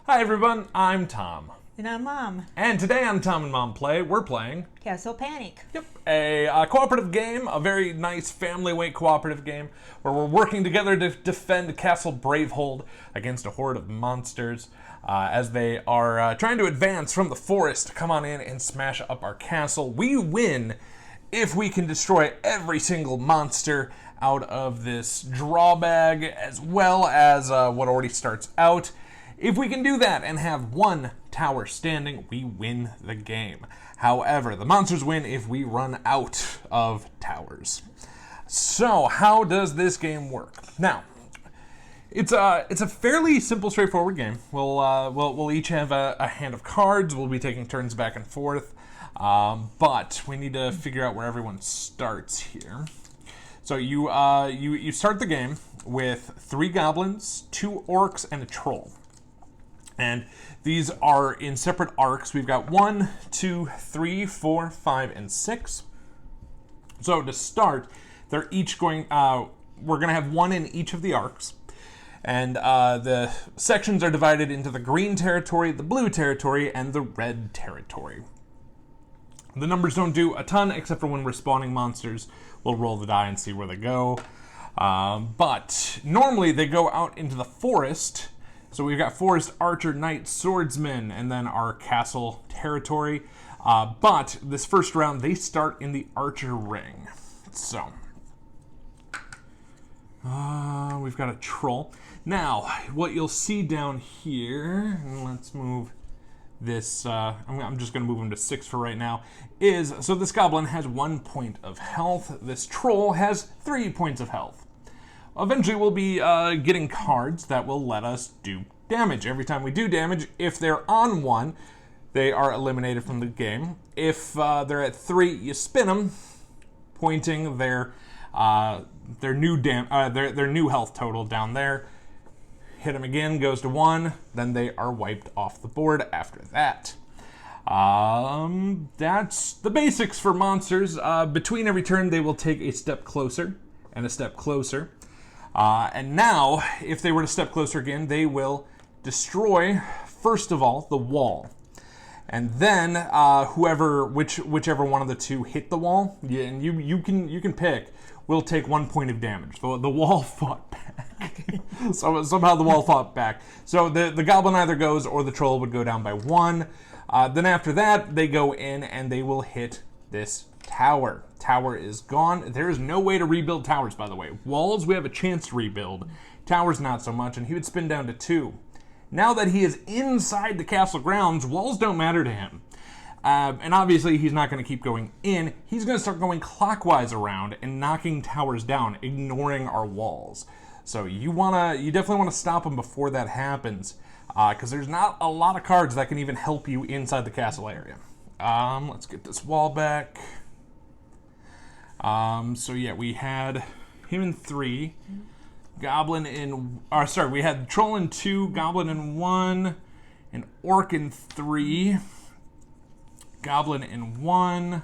Hi everyone, I'm Tom. And I'm Mom. And today on Tom and Mom Play, we're playing... Castle Panic. Yep, a cooperative game, a very nice family-weight cooperative game, where we're working together to defend Castle Bravehold against a horde of monsters as they are trying to advance from the forest to come on in and smash up our castle. We win if we can destroy every single monster out of this drawbag, as well as what already starts out. If we can do that and have one tower standing, we win the game. However, the monsters win if we run out of towers. So, how does this game work? Now, it's a fairly simple, straightforward game. We'll each have a hand of cards. We'll be taking turns back and forth, but we need to figure out where everyone starts here. So you start the game with 3 goblins, 2 orcs, and a troll. And these are in separate arcs. We've got 1, 2, 3, 4, 5, and 6. So to start, they're each going. We're going to have 1 in each of the arcs, and the sections are divided into the green territory, the blue territory, and the red territory. The numbers don't do a ton, except for when we're spawning monsters. We'll roll the die and see where they go. But normally they go out into the forest. So we've got forest, archer, knight, swordsman, and then our castle territory. But this first round, they start in the archer ring. So we've got a troll. Now, what you'll see down here, and let's move this, I'm just going to move him to 6 for right now, is, so this goblin has 1 point of health. This troll has 3 points of health. Eventually we'll be getting cards that will let us do damage. Every time we do damage, if they're on 1, they are eliminated from the game. If they're at 3, you spin them, pointing their new health total down there. Hit them again, goes to 1, then they are wiped off the board after that. That's the basics for monsters. Between every turn, they will take a step closer and a step closer. And now, if they were to step closer again, they will destroy, first of all, the wall. And then, whichever one of the 2 hit the wall, and you can pick, will take 1 point of damage. The wall fought back. So somehow the wall fought back. So the goblin either goes or the troll would go down by 1. Then after that, they go in and they will hit this tower. Tower is gone. There is no way to rebuild towers, by the way. Walls, we have a chance to rebuild. Towers, not so much, and he would spin down to 2. Now that he is inside the castle grounds, walls don't matter to him. And obviously, he's not going to keep going in. He's going to start going clockwise around and knocking towers down, ignoring our walls. So you definitely want to stop him before that happens, because there's not a lot of cards that can even help you inside the castle area. Let's get this wall back. So yeah, we had him in 3, goblin in, we had troll in 2, goblin in 1, an orc in 3, goblin in 1,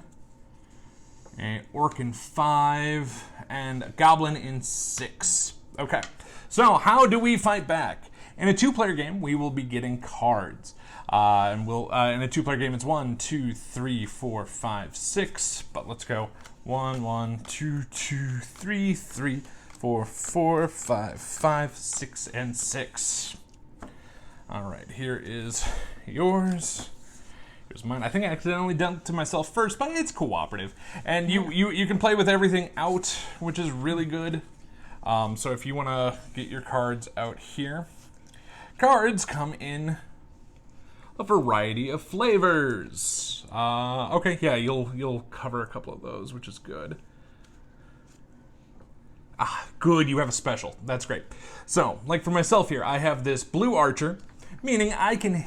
an orc in 5, and a goblin in 6. Okay, so how do we fight back? In a 2-player game, we will be getting cards. And we'll in a 2-player game, it's 1, 2, 3, 4, 5, 6. But let's go 1, 1, 2, 2, 3, 3, 4, 4, 5, 5, 6, and 6. All right, here is yours. Here's mine. I think I accidentally done it to myself first, but it's cooperative, and you can play with everything out, which is really good. So if you want to get your cards out here, cards come in a variety of flavors. Okay, yeah, you'll cover a couple of those, which is good. Good, you have a special. That's great. So, like for myself here, I have this blue archer, meaning I can,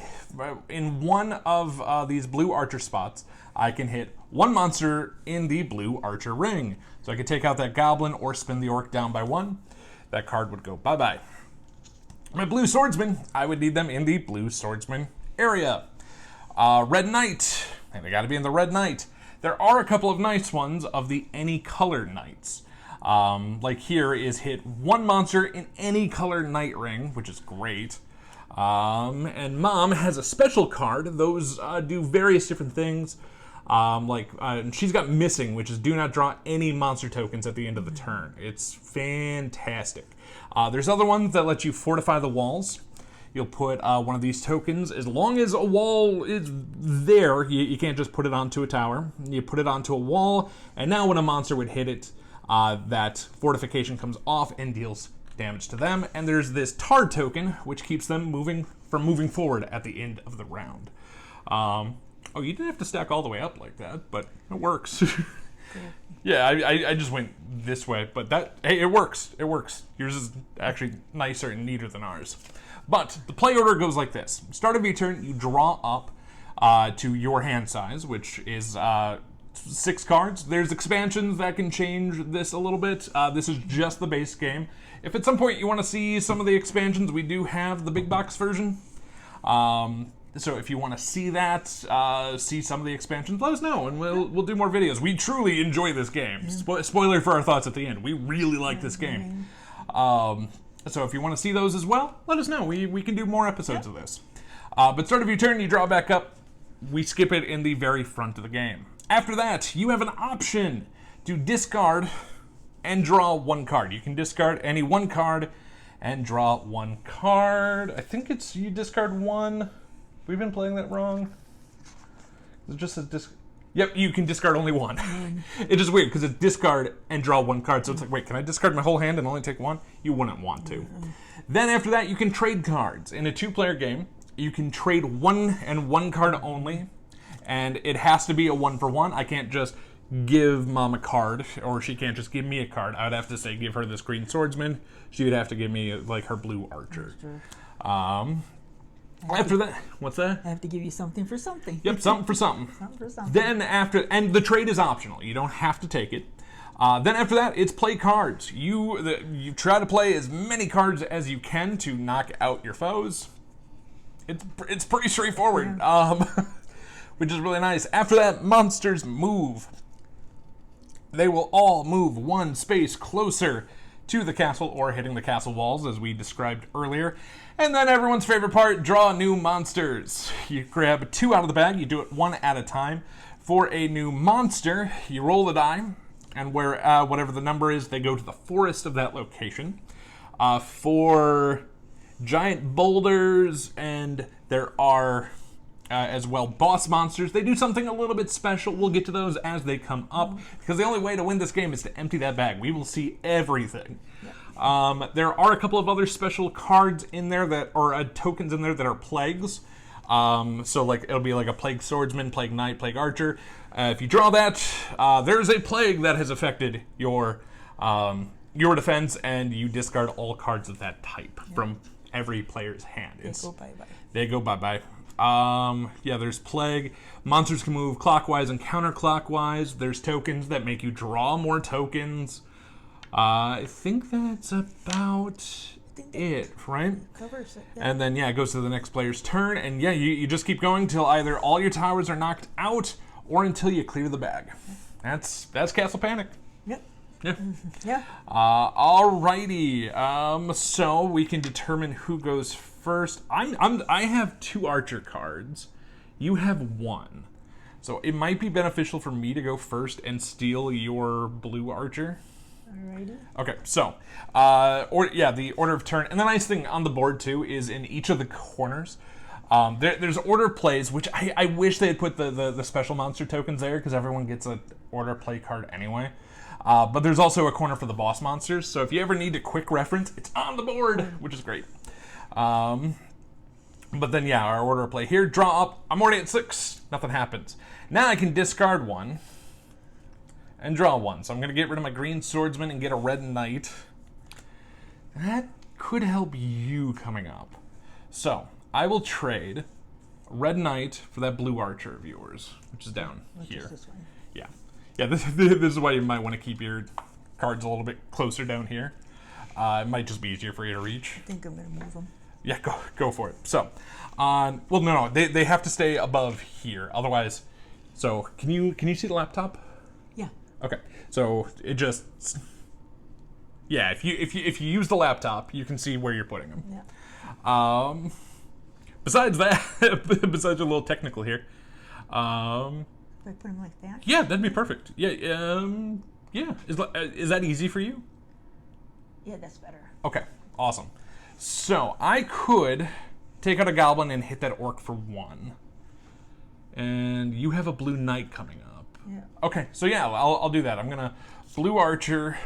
in one of these blue archer spots, I can hit 1 monster in the blue archer ring. So I could take out that goblin or spin the orc down by 1. That card would go bye-bye. My blue swordsman, I would need them in the blue swordsman area. Red knight, and they got to be in the red knight. There are a couple of nice ones of the any color knights. Like here is hit 1 monster in any color knight ring, which is great. And Mom has a special card. Those do various different things. She's got Missing, which is do not draw any monster tokens at the end of the turn. It's fantastic. There's other ones that let you fortify the walls. You'll put one of these tokens, as long as a wall is there, you can't just put it onto a tower. You put it onto a wall, and now when a monster would hit it, that fortification comes off and deals damage to them. And there's this tar token, which keeps them moving forward at the end of the round. Oh, you didn't have to stack all the way up like that, but it works. Yeah, I just went this way, but hey, it works. It works. Yours is actually nicer and neater than ours. But the play order goes like this. Start of your turn, you draw up to your hand size, which is 6 cards. There's expansions that can change this a little bit. This is just the base game. If at some point you want to see some of the expansions, we do have the big box version. So if you want to see that, see some of the expansions, let us know, and we'll do more videos. We truly enjoy this game. Spoiler for our thoughts at the end. We really like this game. So if you want to see those as well, let us know. We can do more episodes of this. But start of your turn, you draw back up. We skip it in the very front of the game. After that, you have an option to discard and draw 1 card. You can discard any 1 card and draw 1 card. I think it's you discard 1. We've been playing that wrong. It just says Yep, you can discard only 1. It's just weird because it's discard and draw 1 card. So it's like, wait, can I discard my whole hand and only take 1? You wouldn't want to. Then after that, you can trade cards. In a 2-player game, you can trade 1 and 1 card only. And it has to be a 1-for-1. I can't just give Mom a card, or she can't just give me a card. I would have to say give her this green swordsman. She would have to give me like her blue archer. After that, what's that? I have to give you something for something. Yep, something for something. Something for something. Then and the trade is optional. You don't have to take it. Then after that, it's play cards. You try to play as many cards as you can to knock out your foes. It's pretty straightforward, which is really nice. After that, monsters move. They will all move 1 space closer to the castle or hitting the castle walls, as we described earlier. And then everyone's favorite part, draw new monsters. You grab 2 out of the bag, you do it 1 at a time. For a new monster, you roll the die, and whatever the number is, they go to the forest of that location. For giant boulders, and there are as well boss monsters, they do something a little bit special. We'll get to those as they come up, because the only way to win this game is to empty that bag. We will see everything. There are a couple of other special cards in there or tokens in there that are plagues. So like it'll be like a plague swordsman, plague knight, plague archer. If you draw that, there's a plague that has affected your defense, and you discard all cards of that type from every player's hand. They go bye-bye. There's plague. Monsters can move clockwise and counterclockwise. There's tokens that make you draw more tokens. I think that's about it, right? Covers it, yeah. And then, it goes to the next player's turn, and you just keep going till either all your towers are knocked out or until you clear the bag. That's Castle Panic. Yep. Yeah. Yeah. Alrighty. So we can determine who goes first. I have 2 archer cards. You have 1. So it might be beneficial for me to go first and steal your blue archer. Alrighty. Okay, so the order of turn, and the nice thing on the board too is in each of the corners, there's order plays, which I wish they had put the special monster tokens there, because everyone gets an order play card anyway. But there's also a corner for the boss monsters, so if you ever need a quick reference, it's on the board, which is great. But then our order of play here, draw up. I'm already at 6. Nothing happens. Now I can discard 1. And draw 1. So I'm going to get rid of my green swordsman and get a red knight. That could help you coming up. So I will trade red knight for that blue archer of yours, which is down here. This one. Yeah. This is why you might want to keep your cards a little bit closer down here. It might just be easier for you to reach. I think I'm going to move them. Yeah, go for it. So, they have to stay above here. Otherwise, so can you see the laptop? Yeah. Okay, so it just, if you use the laptop, you can see where you're putting them. Yeah. besides that, besides a little technical here, If I put them like that. yeah, that'd be perfect. Yeah, yeah. Is that easy for you? Yeah, that's better. Okay, awesome. So I could take out a goblin and hit that orc for 1. And you have a blue knight coming up. Yeah. Okay, so yeah, I'll do that. I'm gonna blue archer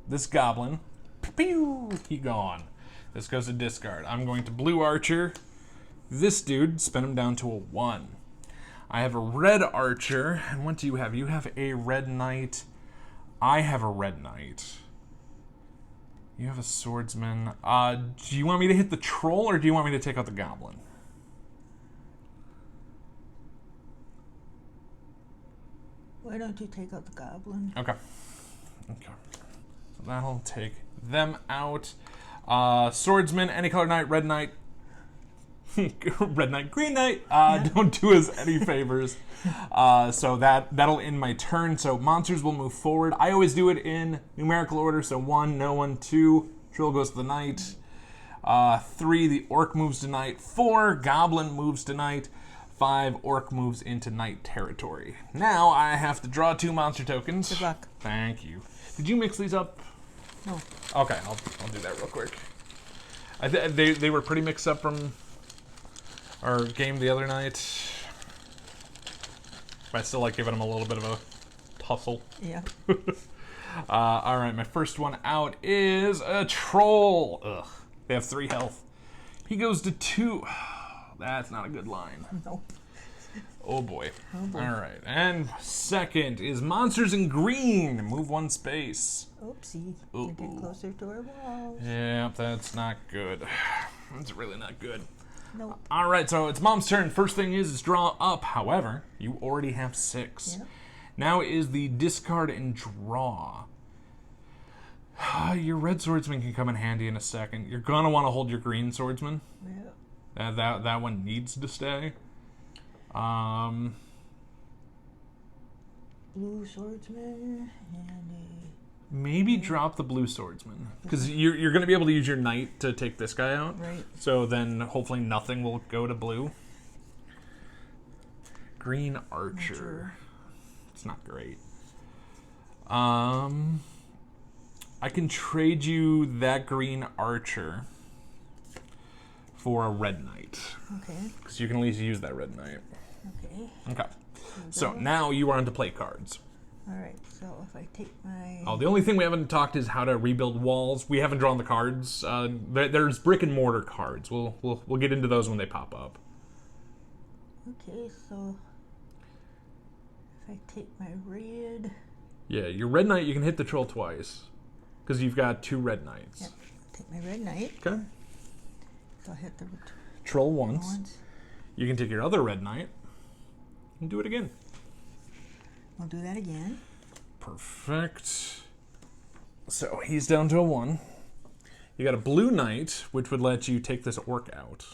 this goblin. Pew! He gone. This goes to discard. I'm going to blue archer this dude, spin him down to a 1. I have a red archer, and what do you have? You have a red knight. I have a red knight. You have a swordsman. Do you want me to hit the troll, or do you want me to take out the goblin? Why don't you take out the goblin? Okay. Okay. So that'll take them out. Swordsman, any color knight, red knight. Red knight, green knight. Don't do us any favors. So that'll end my turn. So monsters will move forward. I always do it in numerical order. So 1, no one, 2. Troll goes to the knight. 3, the orc moves to knight. 4, goblin moves to knight. 5, orc moves into knight territory. Now I have to draw 2 monster tokens. Good luck. Thank you. Did you mix these up? No. Okay, I'll do that real quick. They were pretty mixed up from our game the other night. But I still like giving them a little bit of a tussle. Yeah. All right, my first one out is a troll. Ugh, they have 3 health. He goes to 2. That's not a good line. No. Oh boy. Oh boy. All right, and second is monsters in green. Move 1 space. Oopsie. You're getting closer to our walls. Yeah, that's not good. That's really not good. Nope. All right, so it's Mom's turn. First thing is draw up. However, you already have 6. Yep. Now is the discard and draw. Your red swordsman can come in handy in a second. You're gonna want to hold your green swordsman. Yeah. That one needs to stay. Blue swordsman and Maybe drop the blue swordsman, because you're going to be able to use your knight to take this guy out. Right. So then hopefully nothing will go to blue. Green archer. It's not great. I can trade you that green archer for a red knight, Okay. because you can at least use that red knight. Okay. Okay. So now you are on to play cards. All right. So if I take my. Oh, the only thing we haven't talked is how to rebuild walls. We haven't drawn the cards. There's brick and mortar cards. We'll get into those when they pop up. Okay. So if I take my red. Yeah, your red knight, you can hit the troll twice, because you've got 2 red knights. Yep. Take my red knight. Okay. So I'll hit the Troll once. once. You can take your other red knight and do it again. I'll do that again. Perfect. So he's down to a 1. You got a blue knight, which would let you take this orc out.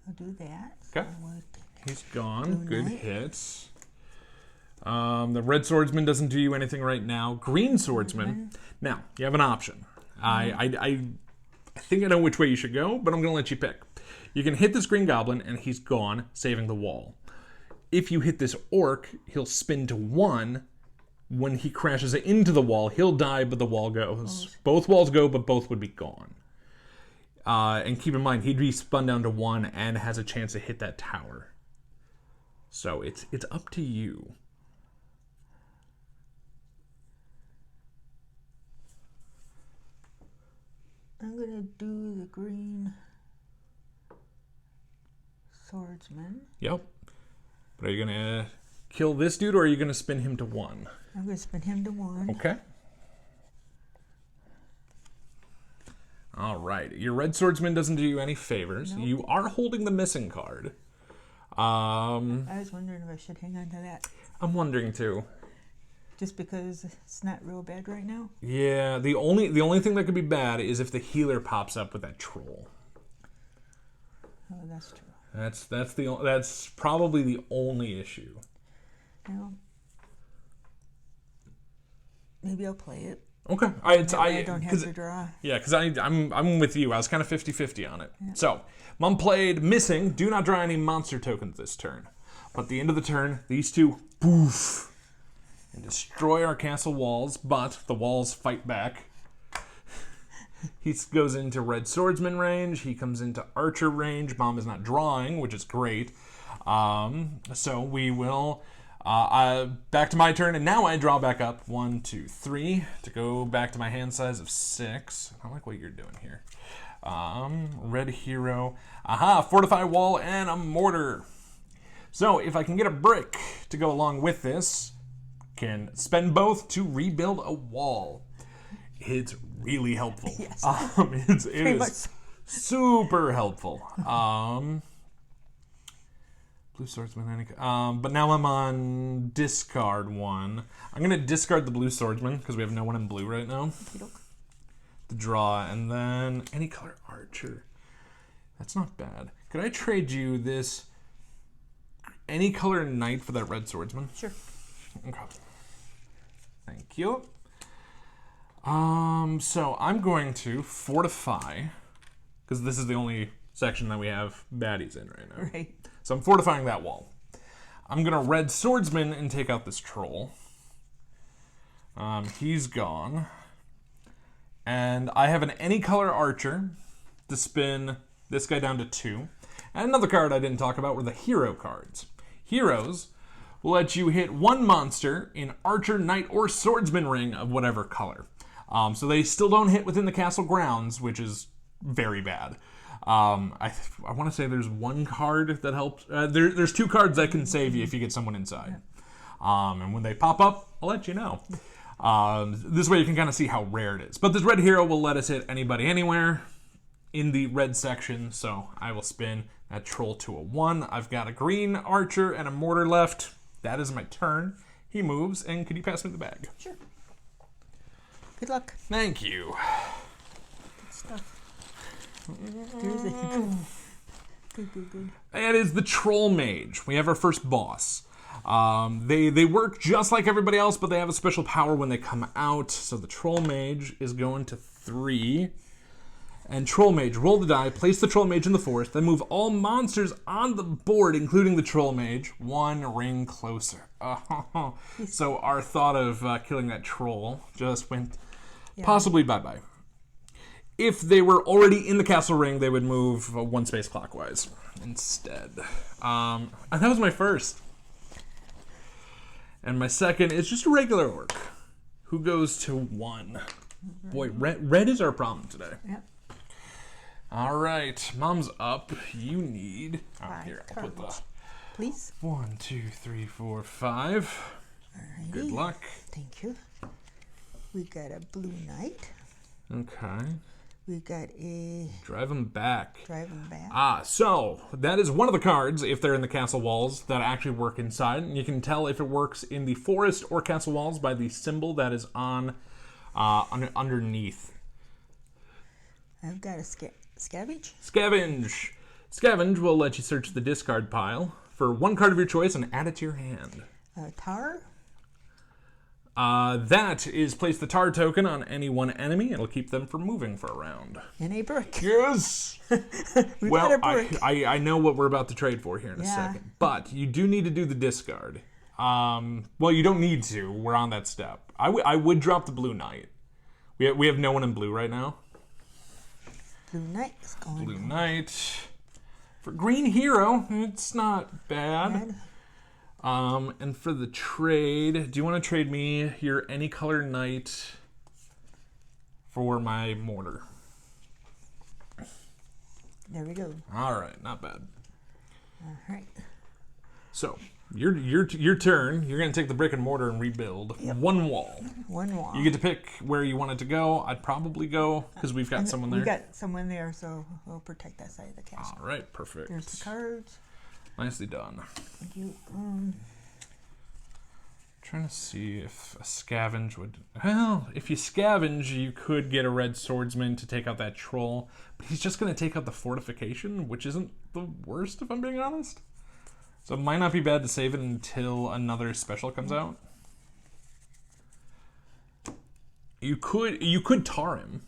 I'll do that. Okay. So I will take He's gone. Blue Good knight. hit. The red swordsman doesn't do you anything right now. Green swordsman. Now, you have an option. I think I know which way you should go, but I'm going to let you pick. You can hit this green goblin, and he's gone, saving the wall. If you hit this orc, he'll spin to 1. When he crashes into the wall, he'll die, but the wall goes. Both walls go, but both would be gone. And keep in mind, he'd be spun down to 1 and has a chance to hit that tower. So it's up to you. I'm gonna do the green swordsman. Yep. But are you going to kill this dude, or are you going to spin him to 1? I'm gonna spin him to 1. Okay. All right. Your red swordsman doesn't do you any favors. Nope. You are holding the missing card. I was wondering if I should hang on to that. I'm wondering too. Just because it's not real bad right now. Yeah, the only thing that could be bad is if the healer pops up with that troll. Oh, that's true. That's probably the only issue. Well, maybe I'll play it. Okay. I don't have to draw. Yeah, because I'm with you. I was kind of 50-50 on it. Yeah. So, Mom played Missing. Do not draw any monster tokens this turn. But at the end of the turn, these two, poof, and destroy our castle walls, but the walls fight back. He goes into Red Swordsman range. He comes into Archer range. Mom is not drawing, which is great. So we will... back to my turn, and now I draw back up 1, 2, 3 to go back to my hand size of 6. I like what you're doing here. Red hero. Aha, fortify wall and a mortar. So if I can get a brick to go along with this, can spend both to rebuild a wall. It's really helpful. Yes. It is super helpful. Blue swordsman. But now I'm on discard 1. I'm going to discard the blue swordsman because we have no one in blue right now. The draw, and then any color archer. That's not bad. Could I trade you this any color knight for that red swordsman? Sure. Okay. Thank you. So I'm going to fortify, because this is the only section that we have baddies in right now. Right. So I'm fortifying that wall. I'm going to red swordsman and take out this troll. He's gone. And I have an any color archer to spin this guy down to 2. And another card I didn't talk about were the hero cards. Heroes will let you hit 1 monster in archer, knight, or swordsman ring of whatever color. So they still don't hit within the castle grounds, which is very bad. I want to say there's 1 card that helps. There's 2 cards that can save you if you get someone inside. And when they pop up, I'll let you know. This way you can kind of see how rare it is. But this red hero will let us hit anybody anywhere in the red section. So I will spin that troll to a 1. I've got a green archer and a mortar left. That is my turn. He moves, and could you pass me the bag? Sure. Good luck. Thank you. Good stuff. Here's it. Good. It is the Troll Mage. We have our first boss. They work just like everybody else, but they have a special power when they come out. So the Troll Mage is going to 3. And Troll Mage, roll the die, place the Troll Mage in the forest, then move all monsters on the board, including the Troll Mage, 1 ring closer. So our thought of killing that troll just went possibly bye-bye. If they were already in the castle ring, they would move 1 space clockwise instead. And that was my first. And my second is just a regular orc who goes to 1. Boy, red is our problem today. Yep. All right, Mom's up. You need... Here, I'll put the... Please. 1, 2, 3, 4, 5. Alrighty. Good luck. Thank you. We got a blue knight. Okay. We got a... Drive them back. So that is one of the cards, if they're in the castle walls, that actually work inside. And you can tell if it works in the forest or castle walls by the symbol that is on underneath. I've got a scavenge. Scavenge will let you search the discard pile for 1 card of your choice and add it to your hand. Tar. That is place the tar token on any 1 enemy. It'll keep them from moving for a round. And a brick. Yes! We got a brick. I know what we're about to trade for here in a second. But you do need to do the discard. Well, you don't need to. We're on that step. I would drop the blue knight. We have no one in blue right now. Blue knight is going. Blue knight. For green hero, it's not bad. And for the trade, do you want to trade me your any color knight for my mortar? There we go. All right, not bad. All right. So your turn. You're gonna take the brick and mortar and rebuild 1 wall. 1 wall. You get to pick where you want it to go. I'd probably go because we've got someone there. We got someone there, so we'll protect that side of the castle. All right, perfect. There's the cards. Nicely done. Thank you. Trying to see if a scavenge would... Well, if you scavenge, you could get a red swordsman to take out that troll. But he's just going to take out the fortification, which isn't the worst, if I'm being honest. So it might not be bad to save it until another special comes out. You could tar him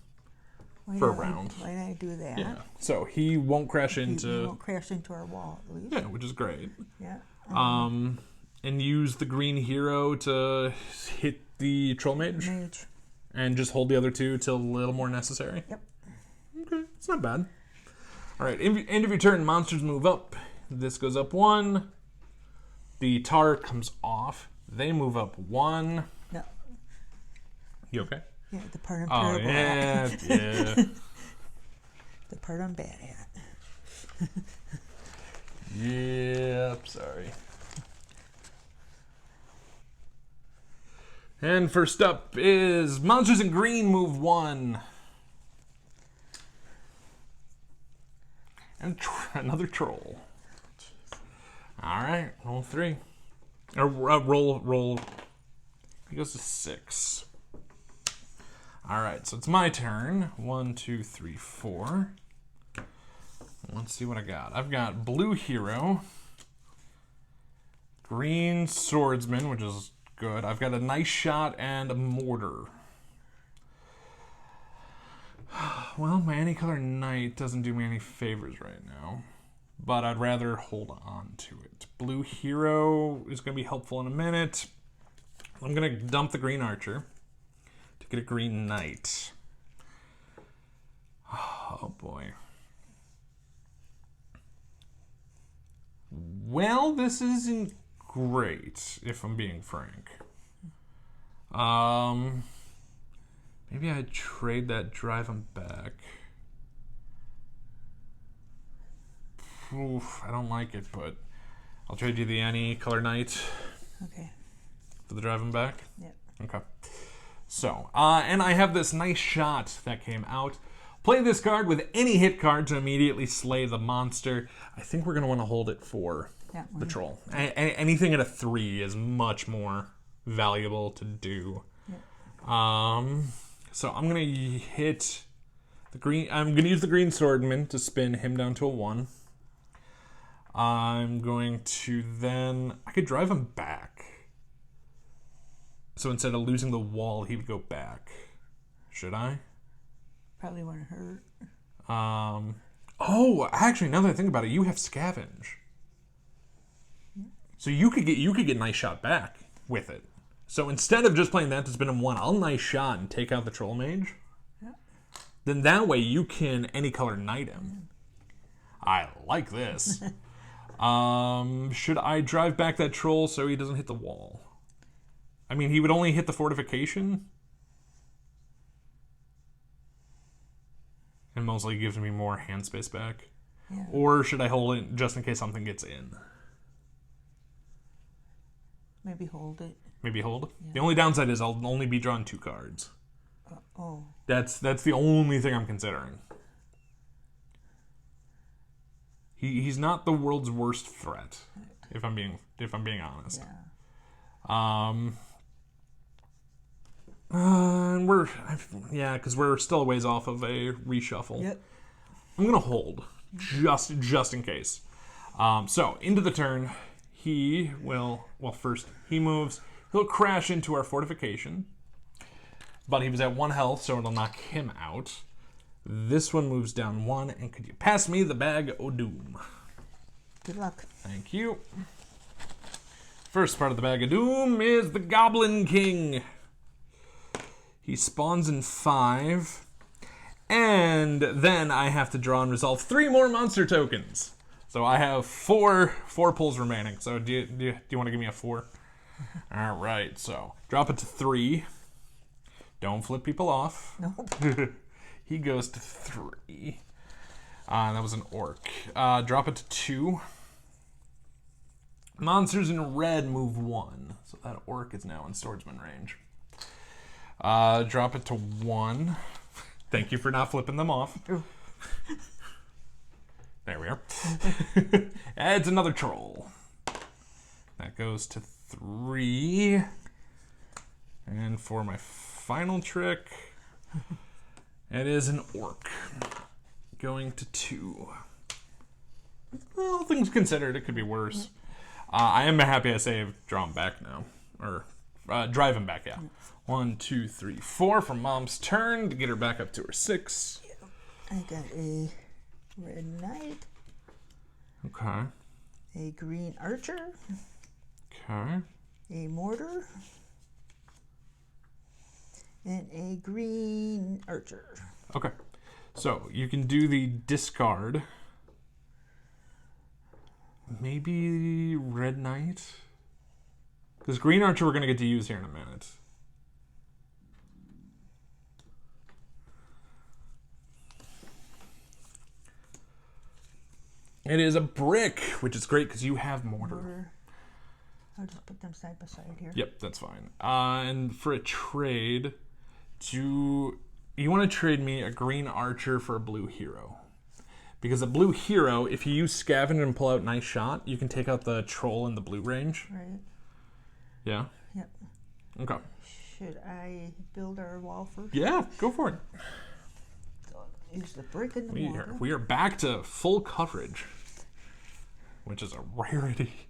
for a round. Why did I do that? Yeah. So he won't crash into. He won't crash into our wall, at least. Yeah, which is great. Yeah. And use the green hero to hit the troll mage. And just hold the other two till a little more necessary. Yep. Okay, it's not bad. All right, end of your turn, monsters move up. This goes up 1. The tar comes off. They move up 1. No. You okay? Yeah, the part I'm terrible at. Yeah. The part I'm bad at. Yep, sorry. And first up is monsters in green move 1. And another troll. All right, roll 3. Or roll. He goes to 6. All right, so it's my turn. 1, 2, 3, 4. Let's see what I got. I've got blue hero, green swordsman, which is good. I've got a nice shot and a mortar. Well, my any-color knight doesn't do me any favors right now, but I'd rather hold on to it. Blue hero is going to be helpful in a minute. I'm going to dump the green archer to get a green knight. Oh, boy. Well, this isn't great, if I'm being frank. Maybe I'd trade that, drive him back. Oof, I don't like it, but I'll trade you the any color knight. Okay. For the drive him back? Yep. Okay. So, and I have this nice shot that came out. Play this card with any hit card to immediately slay the monster. I think we're going to want to hold it for the troll. Anything at a 3 is much more valuable to do. Yep. So I'm going to hit the green. I'm going to use the green swordman to spin him down to a 1. I'm going to then... I could drive him back. So instead of losing the wall, he would go back. Should I? Probably wouldn't hurt. Oh, actually, now that I think about it, you have scavenge. So you could get nice shot back with it. So instead of just playing that to spin him 1, I'll nice shot and take out the troll mage. Yeah. Then that way you can any color knight him. I like this. Should I drive back that troll so he doesn't hit the wall? I mean, he would only hit the fortification. And mostly gives me more hand space back. Yeah. Or should I hold it just in case something gets in? Maybe hold it. Maybe hold? Yeah. The only downside is I'll only be drawing 2 cards. Oh. That's the only thing I'm considering. He's not the world's worst threat, if I'm being honest. Yeah. Because we're still a ways off of a reshuffle. Yep. I'm gonna hold just in case. So into the turn, he will. Well, first he moves. He'll crash into our fortification, but he was at 1 health, so it'll knock him out. This one moves down 1, and could you pass me the bag o' doom? Good luck. Thank you. First part of the bag of doom is the Goblin King. He spawns in 5, and then I have to draw and resolve 3 more monster tokens. So I have 4 pulls remaining. So do you want to give me a 4? All right. So drop it to 3. Don't flip people off. Nope. He goes to 3. That was an orc. Drop it to 2. Monsters in red move 1. So that orc is now in swordsman range. Drop it to 1. Thank you for not flipping them off. There we are. Adds another troll. That goes to 3. And for my final trick, it is an orc. Going to 2. Well, things considered, it could be worse. I am happy I saved draw him back now. Or drive him back, yeah. 1, 2, 3, 4 for Mom's turn to get her back up to her 6. I got a red knight, Okay. a green archer, Okay. a mortar, and a green archer. Okay. So you can do the discard. Maybe red knight? Because green archer we're going to get to use here in a minute. It is a brick, which is great because you have mortar. I'll just put them side by side here. Yep, that's fine. And for a trade, you want to trade me a green archer for a blue hero. Because a blue hero, if you use Scavenge and pull out Nice Shot, you can take out the troll in the blue range. Right. Yeah? Yep. Okay. Should I build our wall first? Yeah, go for it. So use the brick in the water. We are back to full coverage, which is a rarity.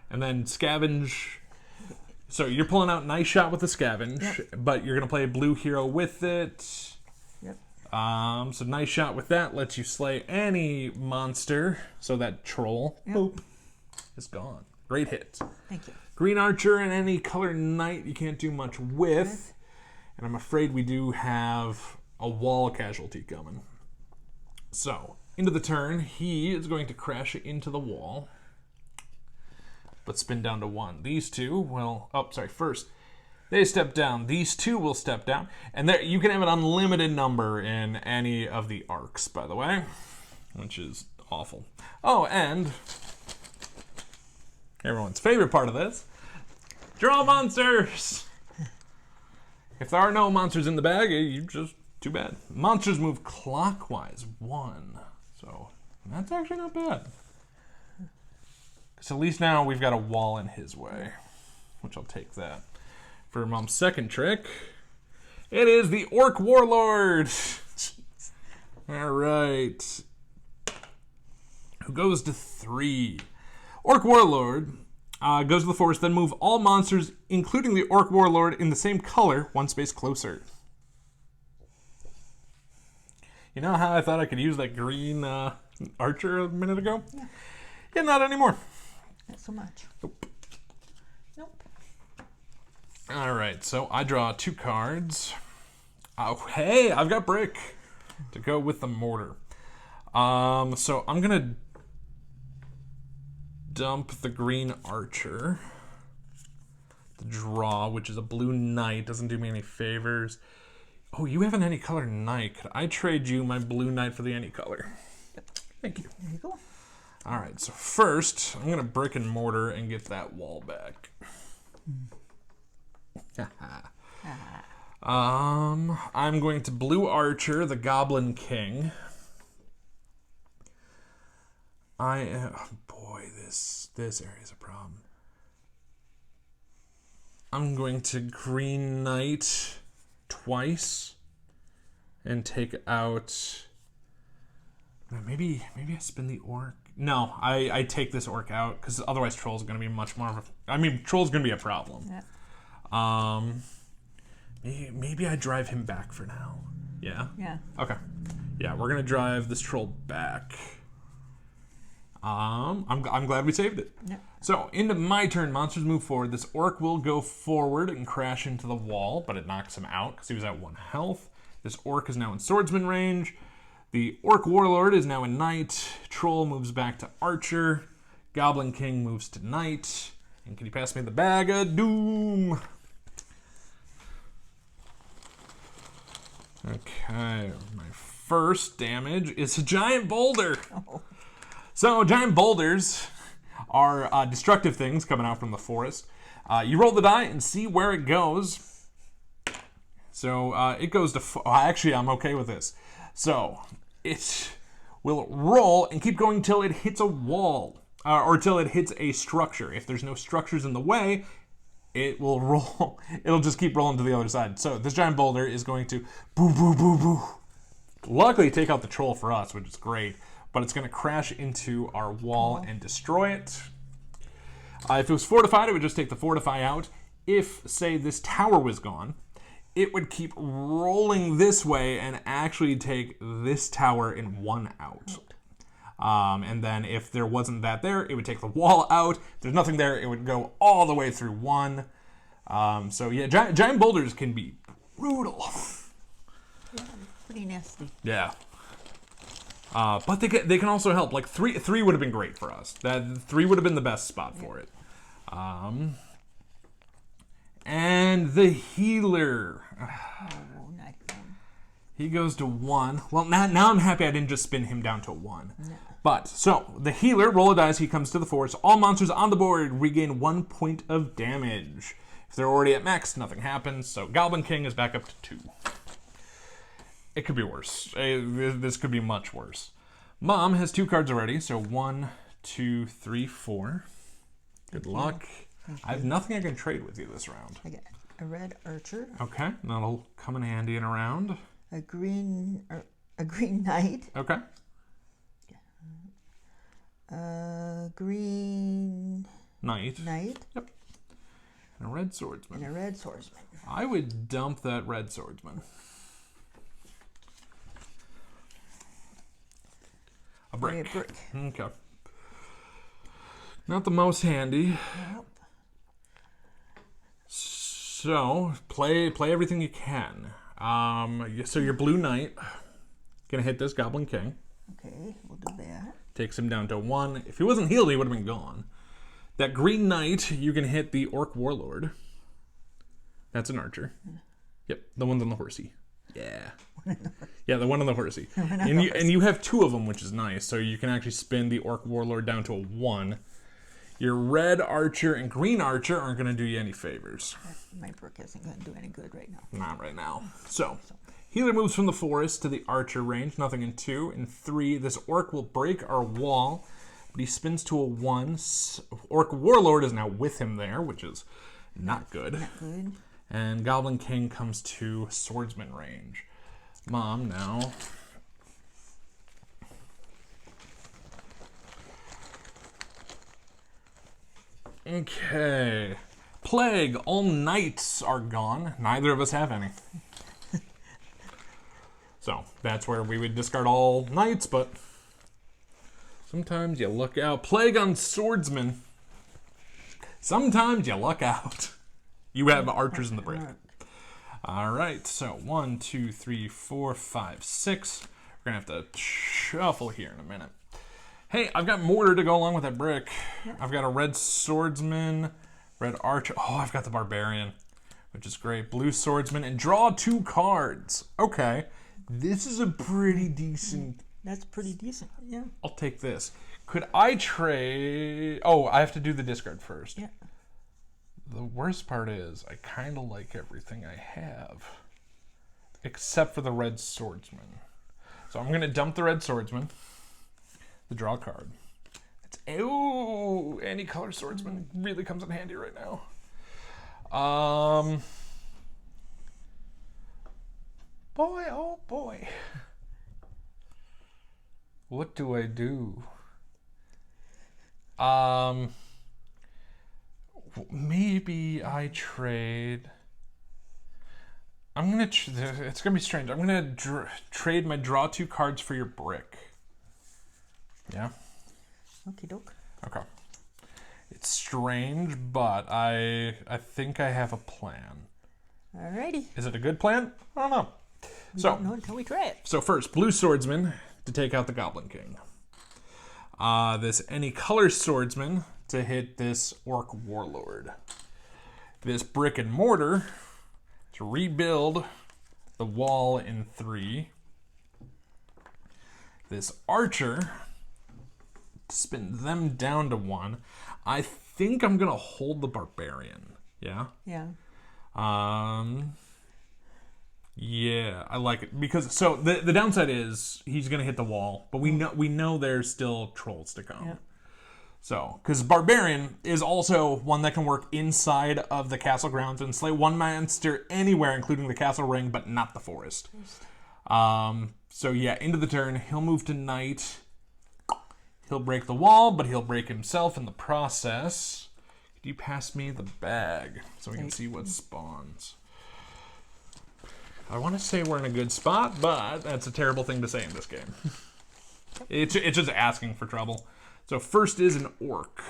And then Scavenge. So you're pulling out Nice Shot with the Scavenge, but you're going to play a blue hero with it. Yep. So Nice Shot with that lets you slay any monster. So that troll, boop, is gone. Great hit. Thank you. Green Archer and any color knight you can't do much with. And I'm afraid we do have a wall casualty coming. So, into the turn, he is going to crash into the wall. But spin down to 1. These two will... Oh, sorry, first. They step down. These two will step down. And there, you can have an unlimited number in any of the arcs, by the way. Which is awful. Oh, and... everyone's favorite part of this. Draw monsters! If there are no monsters in the bag, you just... too bad. Monsters move clockwise. 1. So, that's actually not bad. So at least now we've got a wall in his way. Which I'll take that. For Mom's second trick, it is the Orc Warlord! Alright. Who goes to 3. Orc Warlord goes to the forest, then move all monsters, including the Orc Warlord, in the same color, 1 space closer. You know how I thought I could use that green archer a minute ago? Yeah. Yeah, not anymore. Not so much. Nope. Nope. All right, so I draw 2 cards. Oh, hey, I've got brick to go with the mortar. So I'm gonna dump the green archer. The draw, which is a blue knight, doesn't do me any favors. Oh, you have an any color knight. Could I trade you my blue knight for the any color? Yep. Thank you. There you go. All right, so first, I'm going to brick and mortar and get that wall back. I'm going to blue archer the Goblin King. Boy, this area is a problem. I'm going to green knight twice and take out... Maybe I spin the orc. No, I take this orc out because otherwise Troll's going to be much more of a... I mean, Troll's going to be a problem. Yeah. Maybe I drive him back for now. Yeah? Yeah. Okay. Yeah, we're going to drive this Troll back. I'm glad we saved it. Yeah. So, into my turn, monsters move forward. This orc will go forward and crash into the wall, but it knocks him out because he was at 1 health. This orc is now in swordsman range. The Orc Warlord is now a knight. Troll moves back to archer. Goblin King moves to knight. And can you pass me the bag of doom? Okay, my first damage is a giant boulder. Oh. So giant boulders are destructive things coming out from the forest. You roll the die and see where it goes. So it goes to... actually, I'm okay with this. So it will roll and keep going till it hits a wall or till it hits a structure. If there's no structures in the way, it will roll. It'll just keep rolling to the other side. So this giant boulder is going to boo, boo, boo, boo. Luckily take out the troll for us, which is great. But it's going to crash into our wall and destroy it. If it was fortified, it would just take the fortify out. if, say, this tower was gone, it would keep rolling this way and actually take this tower in 1 out. And then if there wasn't that there, it would take the wall out. If there's nothing there, it would go all the way through 1. So yeah, giant boulders can be brutal. Yeah, pretty nasty. Yeah. But they can also help. Like 3 would have been great for us. That 3 would have been the best spot for it. And the healer. Oh, not him. He goes to 1. Well, now I'm happy I didn't just spin him down to 1. No. But, so, the healer, roll a dice, he comes to the forest. All monsters on the board regain 1 point of damage. If they're already at max, nothing happens. So, Goblin King is back up to 2. It could be worse. This could be much worse. Mom has 2 cards already, so 1, 2, 3, 4. Good luck. I have nothing I can trade with you this round. I got a red archer. Okay, that'll come in handy in a round. A green knight. Okay. A green Knight. Yep. And a red swordsman. And a red swordsman. I would dump that red swordsman. A brick. A brick. Okay. Not the most handy. Nope. So, play everything you can. So your blue knight gonna hit this Goblin King. Okay, we'll do that. Takes him down to 1. If he wasn't healed, he would have been gone. That green knight, you can hit the Orc Warlord. That's an archer. Yep, the one's on the horsey. Yeah. Yeah, the one on the horsey. And you have 2 of them, which is nice. So you can actually spin the Orc Warlord down to a 1. Your red archer and green archer aren't going to do you any favors. My brick isn't going to do any good right now. Not right now. So, healer moves from the forest to the archer range. Nothing in 2. In 3, this orc will break our wall, but he spins to a 1. Orc Warlord is now with him there, which is not good. Not good. And Goblin King comes to swordsman range. Mom now. Okay. Plague. All knights are gone. Neither of us have any. So, that's where we would discard all knights, but sometimes you luck out. Plague on swordsman. Sometimes you luck out. You have archers in the brick. All right, so 1, 2, 3, 4, 5, 6. We're going to have to shuffle here in a minute. Hey, I've got mortar to go along with that brick. I've got a red swordsman, red archer. Oh, I've got the barbarian, which is great. Blue swordsman, and draw 2 cards. Okay, this is a pretty decent. That's pretty decent, yeah. I'll take this. Could I trade? Oh, I have to do the discard first. Yeah. The worst part is I kind of like everything I have, except for the red swordsman. So I'm going to dump the red swordsman. The draw card. Ooh, any color swordsman really comes in handy right now. Boy, oh boy. What do I do? Maybe I trade. I'm gonna. It's gonna be strange. I'm gonna trade my draw 2 cards for your brick. Yeah. Okie doke. Okay. It's strange, but I think I have a plan. Alrighty. Is it a good plan? I don't know. We don't know until we try it. So first, blue swordsman to take out the Goblin King. This any color swordsman to hit this Orc Warlord. This brick and mortar to rebuild the wall in 3. This archer to spin them down to 1. I think I'm gonna hold the barbarian. Yeah. Yeah. Yeah, I like it because so the downside is he's gonna hit the wall, but we know there's still trolls to come. Yeah. So, because barbarian is also one that can work inside of the castle grounds and slay one monster anywhere, including the castle ring, but not the forest. So yeah, end of the turn, he'll move to knight. He'll break the wall, but he'll break himself in the process. Could you pass me the bag so we can see what spawns? I want to say we're in a good spot, but that's a terrible thing to say in this game. It's just asking for trouble. So first is an orc.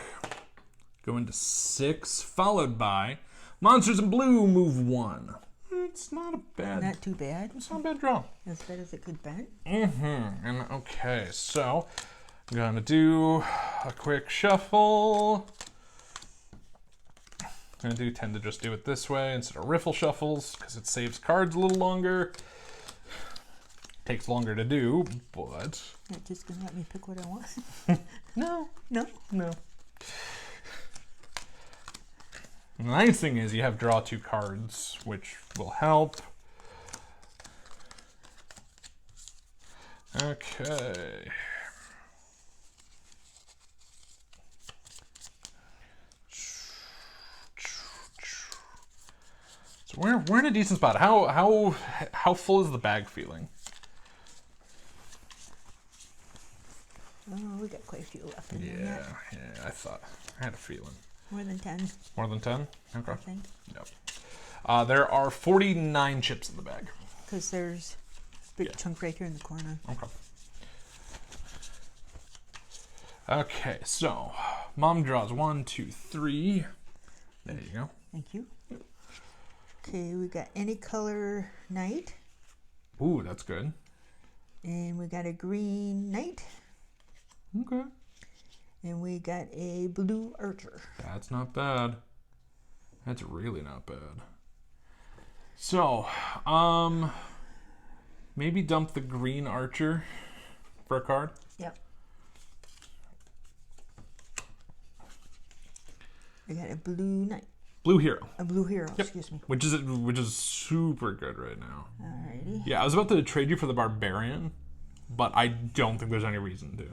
Go into 6, followed by monsters in blue, move 1. It's not a bad... Not too bad. It's not a bad draw. As bad as it could be. And okay, so I'm gonna do a quick shuffle. I'm gonna tend to just do it this way instead of riffle shuffles because it saves cards a little longer. Takes longer to do, but... Not just gonna let me pick what I want. No. No? No. The nice thing is you have draw 2 cards, which will help. Okay. So we're in a decent spot. How full is the bag feeling? Oh, we got quite a few left in there. Yeah, I thought. I had a feeling. More than 10. More than 10? Okay. I think. Yep. There are 49 chips in the bag. Because there's a big chunk right here in the corner. Okay. Okay, so Mom draws 1, 2, 3. There you go. Thank you. Okay, we got any color knight. Ooh, that's good. And we got a green knight. Okay. And we got a blue archer. That's not bad. That's really not bad. So, maybe dump the green archer for a card. Yep. We got a blue knight. Blue hero. A blue hero, Yep. excuse me. Which is super good right now. Alrighty. Yeah, I was about to trade you for the barbarian, but I don't think there's any reason to.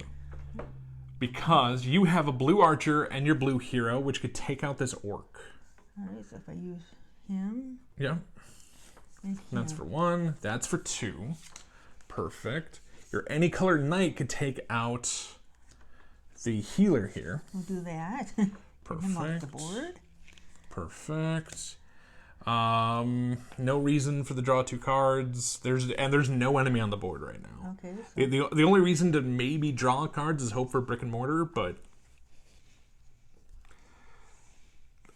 Because you have a blue archer and your blue hero, which could take out this orc. Alright, so if I use him. Yeah. And That's for 1. That's for 2. Perfect. Your any color knight could take out the healer here. We'll do that. Put him off the board. Perfect. No reason for the draw 2 cards. There's no enemy on the board right now. Okay. So The only reason to maybe draw cards is hope for brick and mortar, but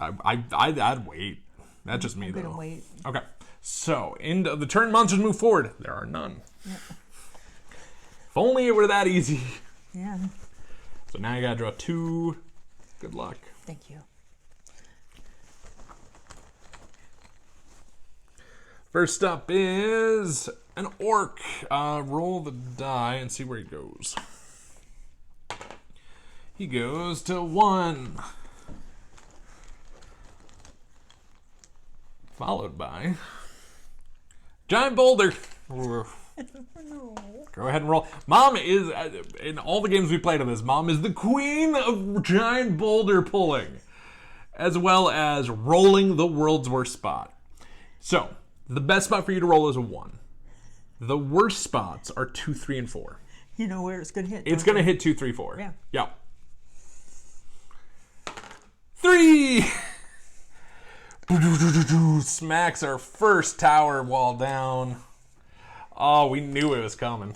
I'd wait. That's just me, I'm though. gonna wait. Okay. So, end of the turn, monsters move forward. There are none. Yep. If only it were that easy. Yeah. So now you gotta draw 2. Good luck. Thank you. First up is an orc. Roll the die and see where he goes. He goes to 1. Followed by giant boulder. No. Go ahead and roll. Mom is, in all the games we played on this, Mom is the queen of giant boulder pulling, as well as rolling the world's worst spot. So, the best spot for you to roll is a 1. The worst spots are 2, 3, and 4. You know where it's gonna hit. It's going to hit 2, 3, 4. Yeah. Yeah. 3! Smacks our first tower wall down. Oh, we knew it was coming.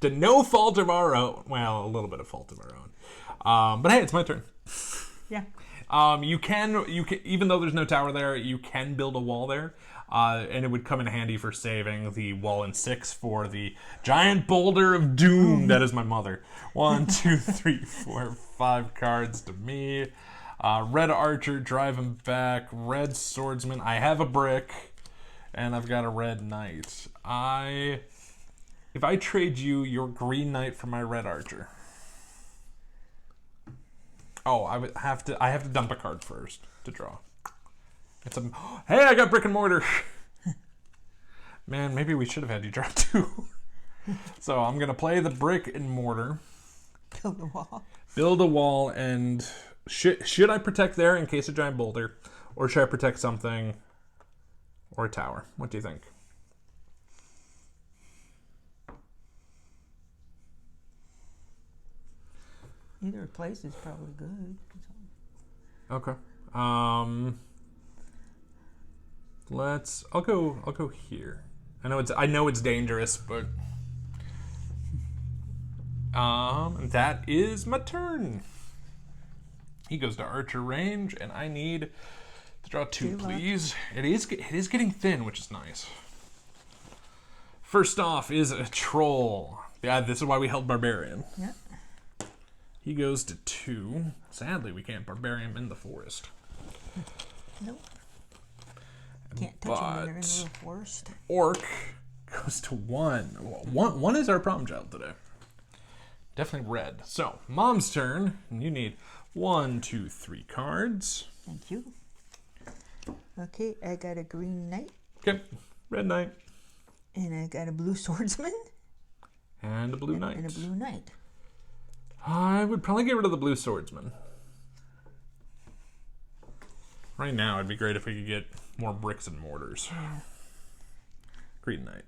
To no fault of our own. Well, a little bit of fault of our own. But hey, it's my turn. Yeah. You can, even though there's no tower there, you can build a wall there. And it would come in handy for saving the wall in 6 for the giant boulder of doom. That is my mother. 1, 2, 3, 4, 5 cards to me. Red archer, drive him back. Red swordsman. I have a brick. And I've got a red knight. If I trade you your green knight for my red archer. Oh, I have to dump a card first to draw. Hey, I got brick and mortar. Man, maybe we should have had you draw 2. So I'm gonna play the brick and mortar. Build a wall. Build a wall, and should I protect there in case of giant boulder, or should I protect something, or a tower? What do you think? Either place is probably good. Okay. I'll go here. I know it's dangerous, but that is my turn. He goes to archer range, and I need to draw two, please. It is getting thin, which is nice. First off is a troll. Yeah, this is why we held barbarian. Yep. He goes to 2. Sadly, we can't barbarian in the forest. Nope. Can't touch them when they're in the forest. Orc goes to 1. One is our problem child today. Definitely red. So, Mom's turn. And you need 1, 2, 3 cards. Thank you. Okay, I got a green knight. Okay, red knight. And I got a blue swordsman. And a blue knight. And a blue knight. I would probably get rid of the blue swordsman. Right now, it'd be great if we could get more bricks and mortars. Yeah. Green knight.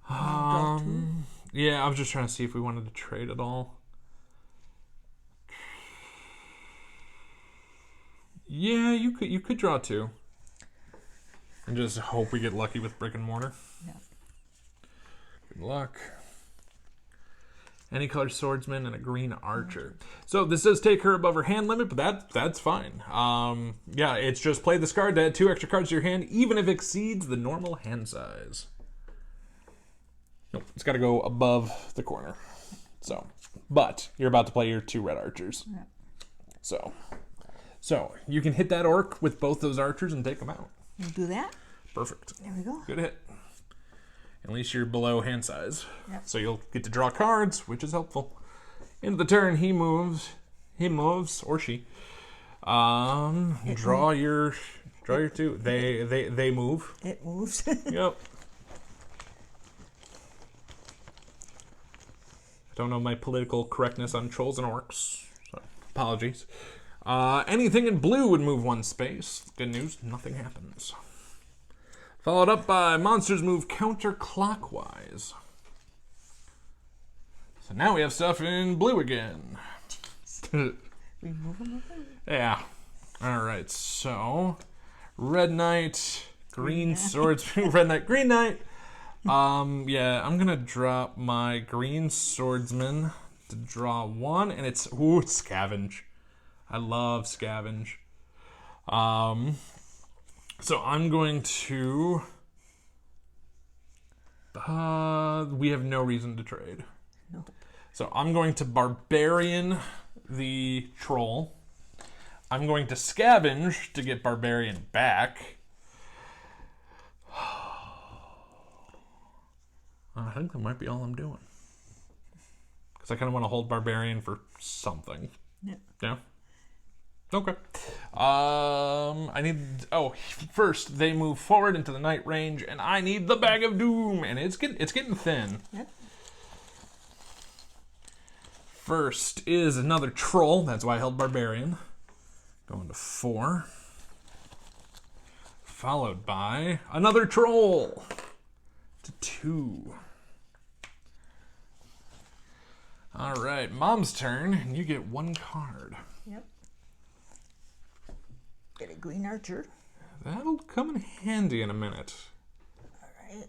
Draw 2. Yeah, I was just trying to see if we wanted to trade at all. Yeah, you could draw 2. And just hope we get lucky with brick and mortar. Yeah. Good luck. Any color swordsman and a green archer. So this does take her above her hand limit, but that's fine. Yeah, it's just play this card to add 2 extra cards to your hand, even if it exceeds the normal hand size. Nope, it's got to go above the corner. So, but you're about to play your 2 red archers. Yeah. So you can hit that orc with both those archers and take them out. You do that. Perfect. There we go. Good hit. At least you're below hand size. Yep. So you'll get to draw cards, which is helpful. Into the turn, he moves, or she. Draw your 2. They move. It moves. Yep. Don't know my political correctness on trolls and orcs. So apologies. Anything in blue would move 1 space. Good news, nothing happens. Followed up by monsters move counterclockwise. So now we have stuff in blue again. Remove them. Yeah. Alright, so red knight, green swords, red knight, green knight. Yeah, I'm gonna drop my green swordsman to draw 1, and it's scavenge. I love scavenge. So I'm going to... we have no reason to trade. No. So I'm going to barbarian the troll. I'm going to scavenge to get barbarian back. I think that might be all I'm doing. Because I kind of want to hold barbarian for something. Yeah. Yeah? Okay. First they move forward into the night range, and I need the bag of doom, and it's getting thin. Yep. First is another troll. That's why I held barbarian. Going to 4. Followed by another troll to 2. All right, Mom's turn, and you get 1 card. Yep. Get a green archer. That'll come in handy in a minute. All right.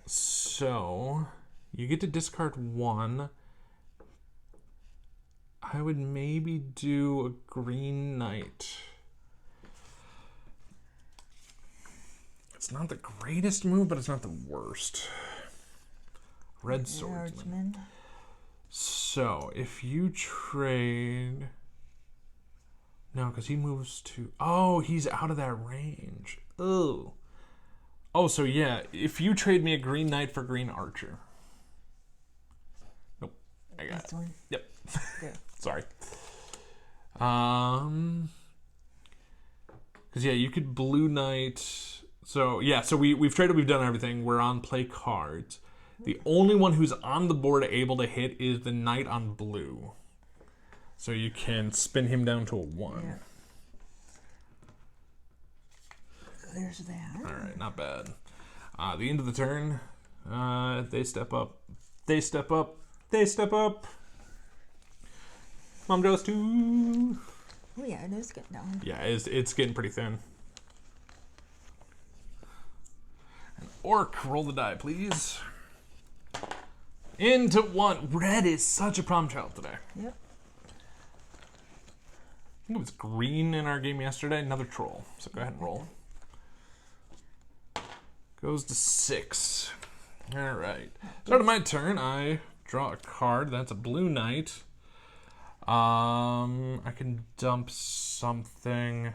So, you get to discard 1. I would maybe do a green knight. It's not the greatest move, but it's not the worst. Red swordsman. So, if you trade... No, because he moves to... Oh, he's out of that range. Ugh. Oh, so yeah, if you trade me a green knight for green archer. Nope. I got This it. one. Yep. There. Sorry. Because yeah, you could blue knight. So yeah, so we've traded. We've done everything. We're on play cards. The only one who's on the board able to hit is the knight on blue. So you can spin him down to a 1. Yeah. There's that. All right, not bad. The end of the turn, they step up. They step up. They step up. Mom goes to... Oh yeah, it is getting down. Yeah, it's getting pretty thin. An orc, roll the die, please. Into 1. Red is such a problem child today. Yep. I think it was green in our game yesterday. Another troll. So go ahead and roll. Goes to 6. All right. Start of my turn. I draw a card. That's a blue knight. I can dump something.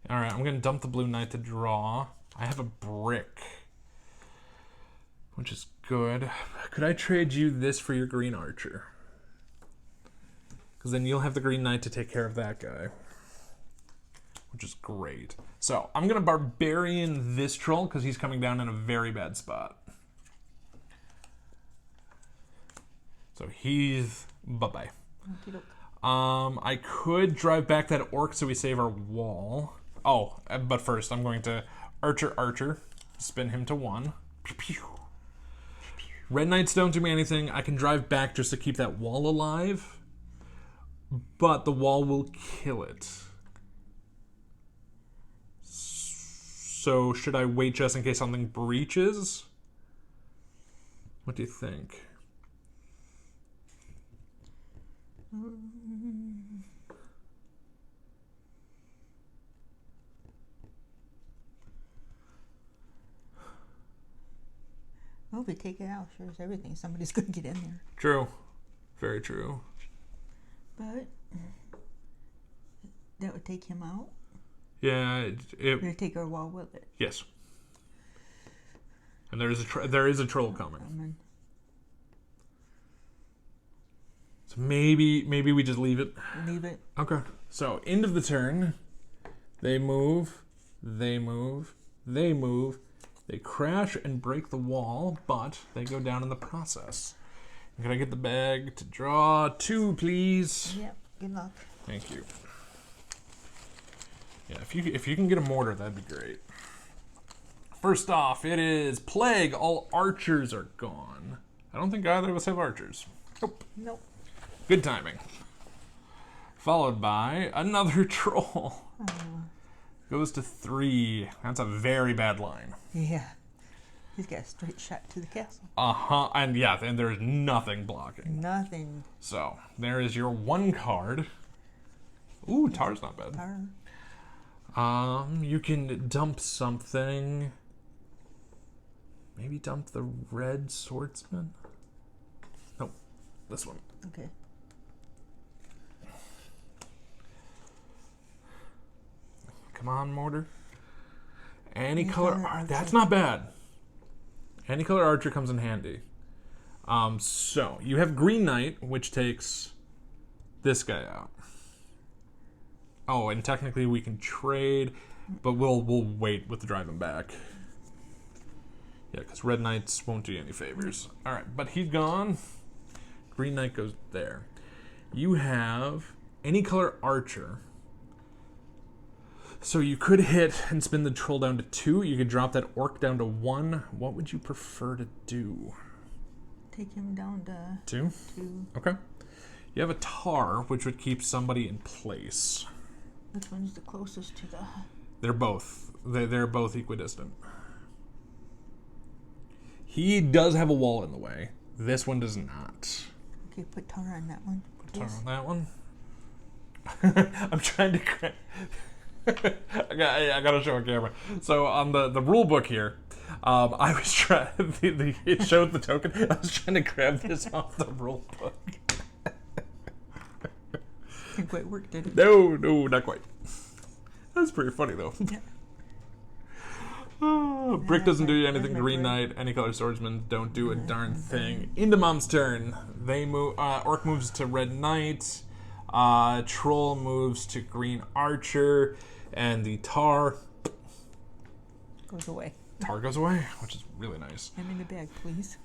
All right. I'm gonna dump the blue knight to draw. I have a brick, which is good. Could I trade you this for your green archer? Because then you'll have the green knight to take care of that guy, which is great. So I'm going to barbarian this troll because he's coming down in a very bad spot. So he's bye-bye. I could drive back that orc so we save our wall. Oh, but first I'm going to archer, spin him to 1. Pew, pew. Red knights don't do me anything. I can drive back just to keep that wall alive, but the wall will kill it. So should I wait just in case something breaches? What do you think? Well, if we take it out, sure as everything, somebody's going to get in there. True. Very true. But that would take him out. Yeah, We're going to take our wall with it. Yes. And there is a troll coming. So maybe we just leave it. Leave it. Okay. So end of the turn. They move. They crash and break the wall, but they go down in the process. Can I get the bag to draw 2, please? Yep. Good luck. Thank you. Yeah, if you can get a mortar, that'd be great. First off, it is plague. All archers are gone. I don't think either of us have archers. Nope. Good timing. Followed by another troll. Goes to 3. That's a very bad line. Yeah. He's got a straight shot to the castle. And yeah, and there's nothing blocking. Nothing. So there is your 1 card. Ooh, Tar's not bad. Tar. You can dump something. Maybe dump the red swordsman. Nope, this one. Okay. Come on, mortar. Any color color. archer. That's not bad. Any color archer comes in handy. So you have green knight, which takes this guy out. Oh, and technically we can trade, but we'll wait with the driving back. Yeah, because red knights won't do you any favors. All right, but he's gone. Green knight goes there. You have any color archer. So you could hit and spin the troll down to 2. You could drop that orc down to 1. What would you prefer to do? Take him down to 2? 2. Okay. You have a tar, which would keep somebody in place. Which one's the closest to the... They're both equidistant. He does have a wall in the way. This one does not. Okay, put tar on that one. Put tar on that one. I'm trying to... I gotta show a camera. So on the rule book here, I was trying. It showed the token. I was trying to grab this off the rule book. Didn't quite work, did it? No, not quite. That's pretty funny though. Yeah. Brick doesn't do you anything. my Green brain. knight, any color swordsman don't do a darn thing. Into mom's turn. They move. Orc moves to red knight. Troll moves to green archer. And the tar Goes away. Tar goes away, which is really nice. I'm in the bag, please.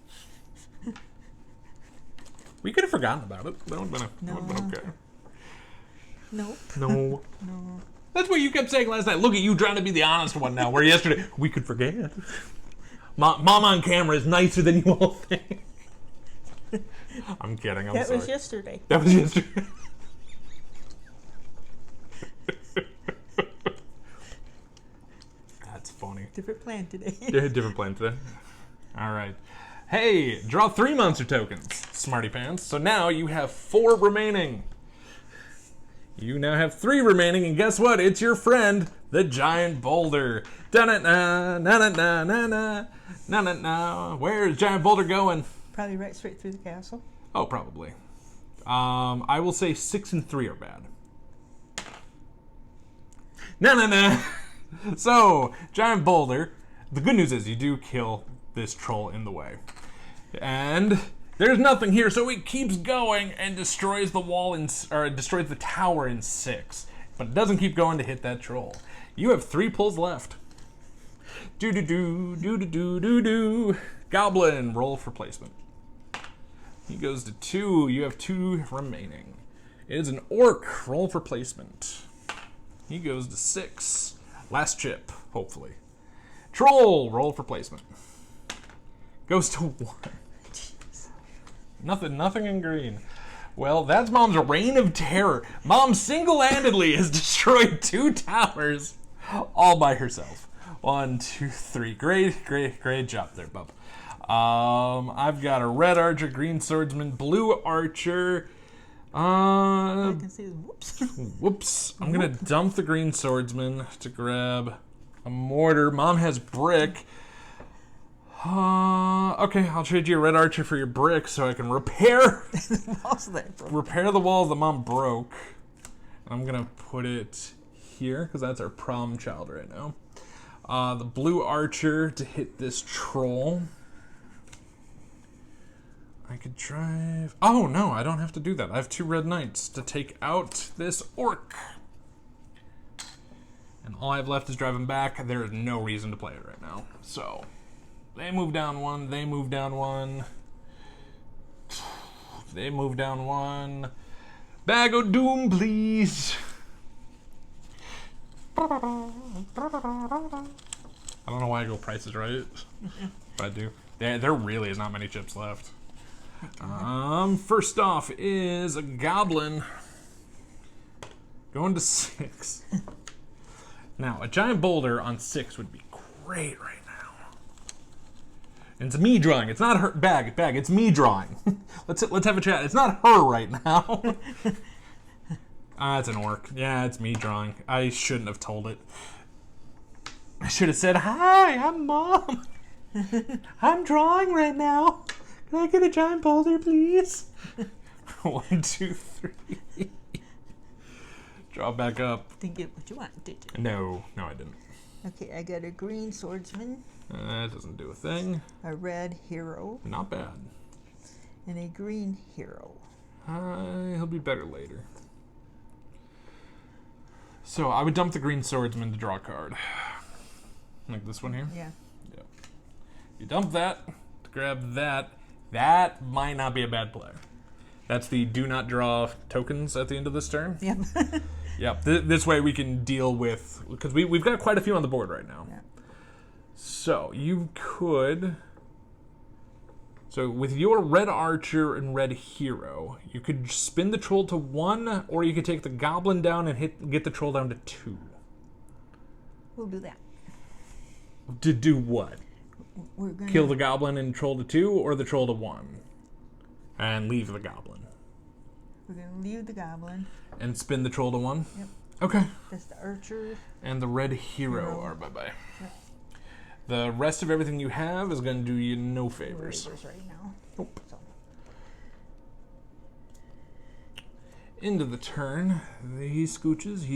We could have forgotten about it. That would have been okay. Nope. No. No. That's what you kept saying last night. Look at you trying to be the honest one now, where yesterday, we could forget. Mom on camera is nicer than you all think. I'm kidding. I'm That sorry. was yesterday. That was yesterday. That's funny. Different plan today. Yeah, different plan today. All right. Hey, draw 3 monster tokens, Smarty Pants. So now you have 4 remaining. You now have 3 remaining, and guess what? It's your friend, the giant boulder. Da-na-na, na-na-na, na-na, na-na-na. Where's giant boulder going? Probably right straight through the castle. Oh, probably. I will say 6 and 3 are bad. Na-na-na. So, giant boulder. The good news is you do kill this troll in the way. And there's nothing here, so it keeps going and destroys the wall or destroys the tower in 6. But it doesn't keep going to hit that troll. You have 3 pulls left. Do-do-do, do-do-do-do-do. Goblin, roll for placement. He goes to 2. You have 2 remaining. It is an orc, roll for placement. He goes to 6. Last chip, hopefully. Troll, roll for placement. Goes to 1. Nothing in green. Well, that's Mom's reign of terror. Mom single-handedly has destroyed 2 towers all by herself. 1, 2, 3. Great job there, bub. I've got a red archer, green swordsman, blue archer. I can see whoops. Whoops. I'm gonna dump the green swordsman to grab a mortar. Mom has brick. Okay, I'll trade you a red archer for your brick so I can repair repair the walls that Mom broke. I'm gonna put it here because that's our problem child right now. The blue archer to hit this troll. I could drive... Oh, no, I don't have to do that. I have 2 red knights to take out this orc. And all I have left is drive him back. There is no reason to play it right now. So, they move down 1. They move down 1. They move down 1. Bag of doom, please. I don't know why I go Price is Right, but I do. There really is not many chips left. First off is a goblin going to 6. Now, a giant boulder on 6 would be great right now. And it's me drawing. It's not her bag. It's me drawing. Let's have a chat. It's not her right now. It's an orc. Yeah, it's me drawing. I shouldn't have told it. I should have said, "Hi, I'm Mom. I'm drawing right now. Can I get a giant boulder, please?" 1, 2, 3. Draw back up. Didn't get what you want, did you? No, I didn't. Okay, I got a green swordsman, That doesn't do a thing. a red hero, Not bad. and a green hero. He'll be better later. So I would dump the green swordsman to draw a card. Like this one here? Yeah. Yeah. You dump that to grab that. That might not be a bad play. That's the do not draw tokens at the end of this turn. Yep. Yep. This way we can deal with... Because we've got quite a few on the board right now. Yeah. So you could... So with your red archer and red hero, you could spin the troll to 1, or you could take the goblin down and get the troll down to 2. We'll do that. To do what? We're gonna Kill the goblin and troll to 2, or the troll to 1? And leave the goblin. We're gonna leave the goblin. And spin the troll to 1? Yep. Okay. That's the archer. And the red hero are bye-bye. Yep. The rest of everything you have is going to do you no favors. Right now. Nope. So. End of the turn. He scooches.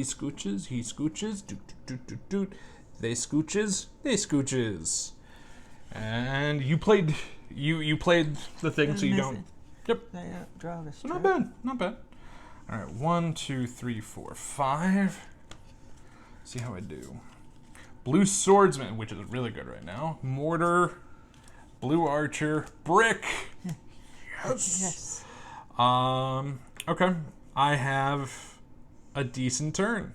Doot, doot, doot, doot. They scooches. And you played the thing, so you don't. Yep. I draw this. So not bad. All right, 1, 2, 3, 4, 5. See how I do. Blue swordsman, which is really good right now. Mortar, blue archer, brick. Yes. Okay. I have a decent turn.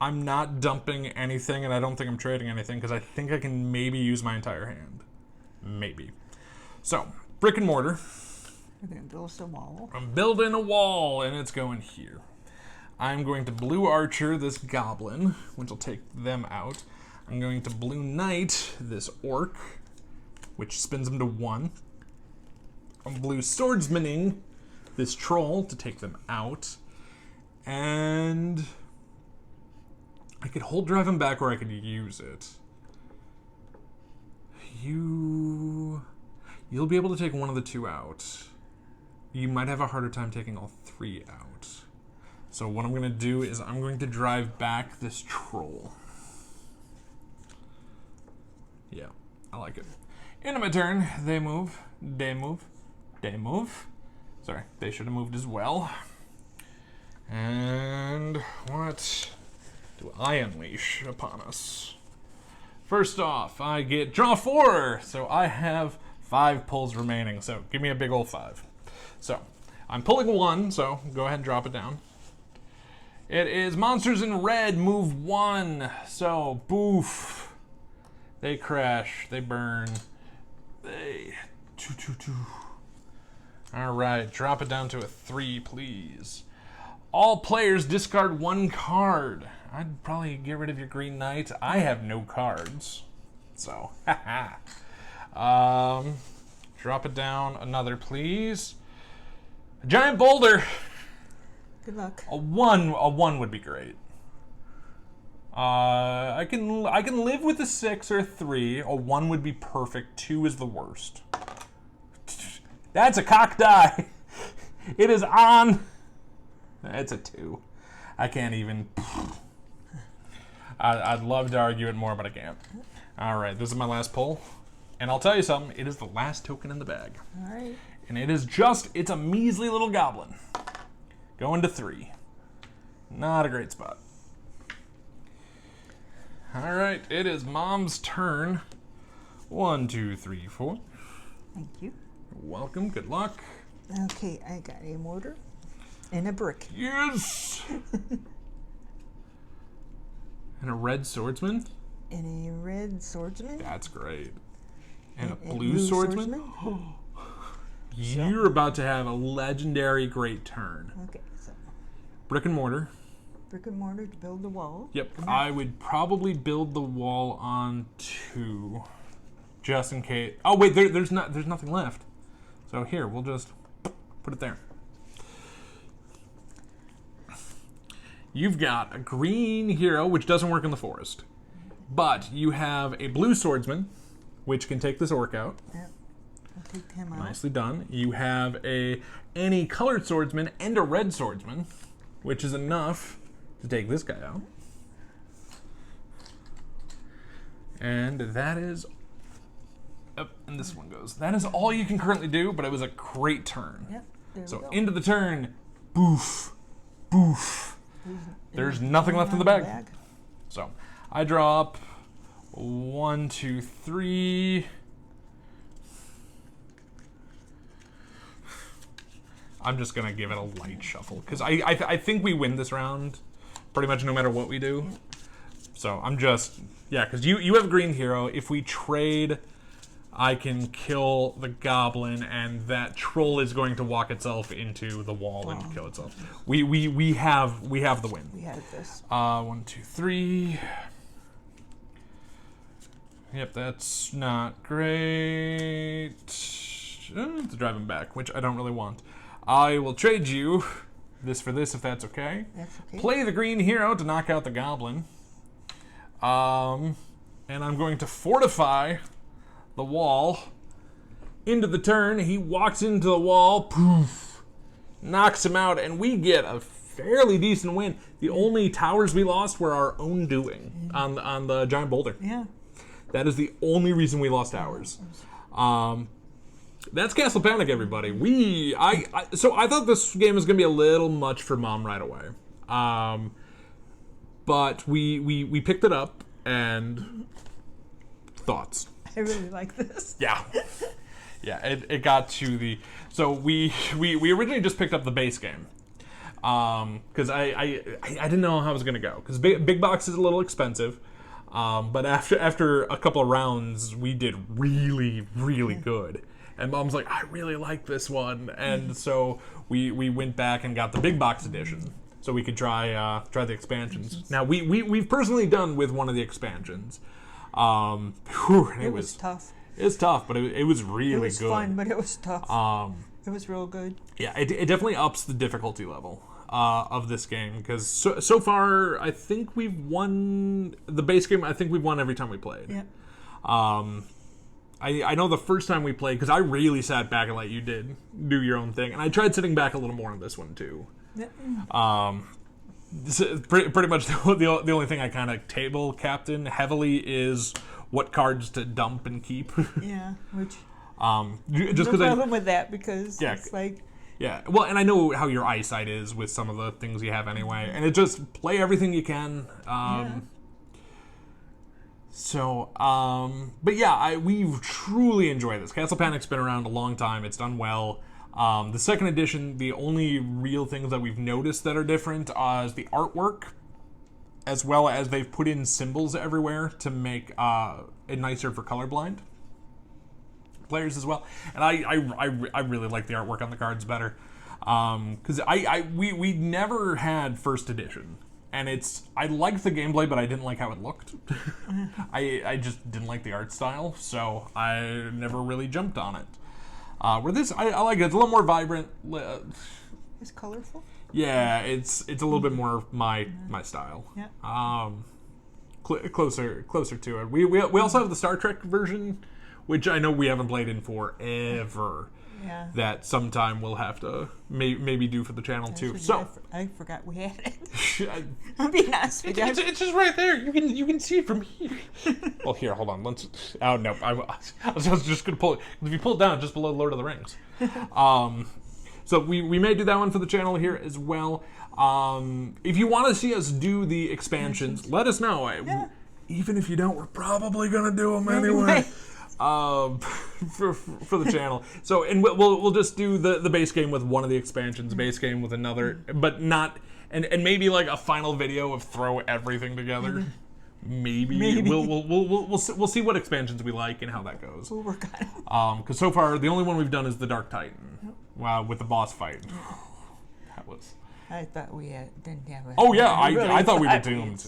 I'm not dumping anything, and I don't think I'm trading anything because I think I can maybe use my entire hand. Maybe. So, brick and mortar. We're going to build us a wall. I'm building a wall, and it's going here. I'm going to blue archer this goblin, which will take them out. I'm going to blue knight this orc, which spins them to 1. I'm blue swordsmaning this troll to take them out. And I could hold drive him back, or I could use it. You'll be able to take one of the 2 out. You might have a harder time taking all 3 out. So what I'm going to do is I'm going to drive back this troll. Yeah, I like it. End of my turn, they move, they move, they move. Sorry, they should have moved as well. And what do I unleash upon us? First off, I get draw 4, so I have 5 pulls remaining, so give me a big old 5. So, I'm pulling 1, so go ahead and drop it down. It is monsters in red, move 1, so boof. They crash, they burn, they... 2. Alright, drop it down to a 3, please. All players discard 1 card. I'd probably get rid of your Green Knight. I have no cards. So, haha. Drop it down another, please. A giant boulder. Good luck. A 1 would be great. I can live with a 6 or a 3. A 1 would be perfect. 2 is the worst. That's a cock die. It is on. It's a 2. I can't even. I'd love to argue it more, but I can't. All right, this is my last pull. And I'll tell you something, it is the last token in the bag. All right. And it's a measly little goblin. Going to 3. Not a great spot. All right, it is Mom's turn. 1, 2, 3, 4. Thank you. You're welcome, good luck. Okay, I got a mortar and a brick. Yes! And a red swordsman. And a red swordsman. That's great. And a blue swordsman. You're about to have a legendary great turn. Okay, so Brick and mortar. brick and mortar to build the wall. Yep, I would probably build the wall on 2, just in case. Oh wait, there's nothing left. So here, we'll just put it there. You've got a green hero, which doesn't work in the forest. But you have a blue swordsman, which can take this orc out. Yep. I'll take him out. Nicely done. You have any colored swordsman and a red swordsman, which is enough to take this guy out. And that is... Yep, and this one goes. That is all you can currently do, but it was a great turn. Yep, there So we go. into the turn, boof, boof. There's nothing left in the bag. So I draw up 1, 2, 3. I'm just gonna give it a light shuffle because I think we win this round, pretty much no matter what we do. So I'm just because you have a green hero. If we trade, I can kill the goblin, and that troll is going to walk itself into the wall and kill itself. We have the win. We had this. 1, 2, 3. Yep, that's not great. To drive him back, which I don't really want. I will trade you this for this if that's okay. That's okay. Play the green hero to knock out the goblin. And I'm going to fortify the wall. Into the turn, he walks into the wall, poof, knocks him out, and we get a fairly decent win. The only towers we lost were our own doing on the giant boulder. Yeah. That is the only reason we lost towers. That's Castle Panic, everybody. So I thought this game was going to be a little much for Mom right away. But we picked it up, and thoughts. I really like this. Yeah. Yeah, it got to the... So we originally just picked up the base game. Because I didn't know how I was going to go. Because big box is a little expensive. But after a couple of rounds, we did really, really good. And Mom's like, I really like this one. And so we went back and got the big box edition so we could try the expansions. Now, we've personally done with one of the expansions. It was tough. It's tough, but it was really good. It was fun, but it was tough. It was real good. Yeah, it definitely ups the difficulty level of this game, because so far I think we've won the base game. I think we've won every time we played. Yeah. I know the first time we played, because I really sat back and let you do your own thing, and I tried sitting back a little more on this one too. Yeah. Pretty much the only thing I kind of table captain heavily is what cards to dump and keep. Yeah, which just no problem with that, because it's like. Yeah, well, and I know how your eyesight is with some of the things you have anyway, and it just play everything you can. So, but yeah, we've truly enjoyed this. Castle Panic's been around a long time. It's done well. The second edition, the only real things that we've noticed that are different is the artwork, as well as they've put in symbols everywhere to make it nicer for colorblind players as well. And I really like the artwork on the cards better, because we never had first edition, and I liked the gameplay, but I didn't like how it looked. I just didn't like the art style, so I never really jumped on it. Where this, I like it. It's a little more vibrant. It's colorful. Yeah, it's a little bit more my style. Yeah. Closer to it. We also have the Star Trek version, which I know we haven't played in forever. Yeah. That sometime we'll have to maybe do for the channel too. So I forgot we had it. I'm being honest with you. It's just right there. You can see it from here. Well, here, hold on. Oh no, I was just gonna pull it. If you pull it down, just below Lord of the Rings. So we may do that one for the channel here as well. If you want to see us do the expansions, let us know. Yeah. Even if you don't, we're probably gonna do them anyway. For the channel. So, and we'll just do the base game with one of the expansions, base game with another, but not, and maybe like a final video of throw everything together. Maybe. We'll see what expansions we like and how that goes. We'll work on it. Because so far the only one we've done is the Dark Titan. Wow, with the boss fight. That was. I thought we didn't have it. Oh yeah, I thought we were doomed.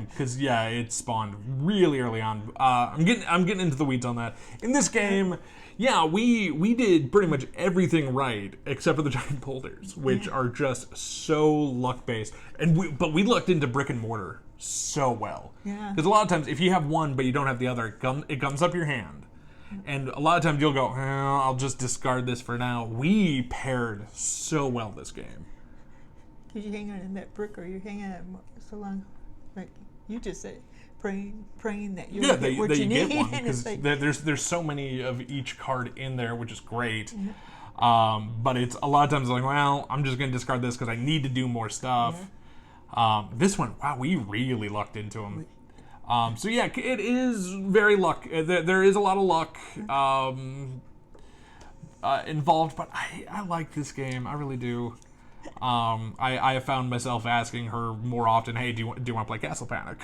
Because it spawned really early on. I'm getting into the weeds on that. In this game, yeah, we did pretty much everything right except for the giant boulders, which are just so luck based. But we lucked into brick and mortar so well. Yeah. Because a lot of times, if you have one but you don't have the other, it comes up your hand. And a lot of times you'll go, I'll just discard this for now. We paired so well this game. Did you hang on in that brick, or you hang on so long, like you just said, praying that you'll get what you need? Get one, because there's so many of each card in there, which is great. But it's a lot of times like, well, I'm just gonna discard this because I need to do more stuff. This one, wow, we really lucked into them. So yeah, it is very luck. There is a lot of luck involved, but I like this game. I really do. I have found myself asking her more often, hey, do you want to play Castle Panic?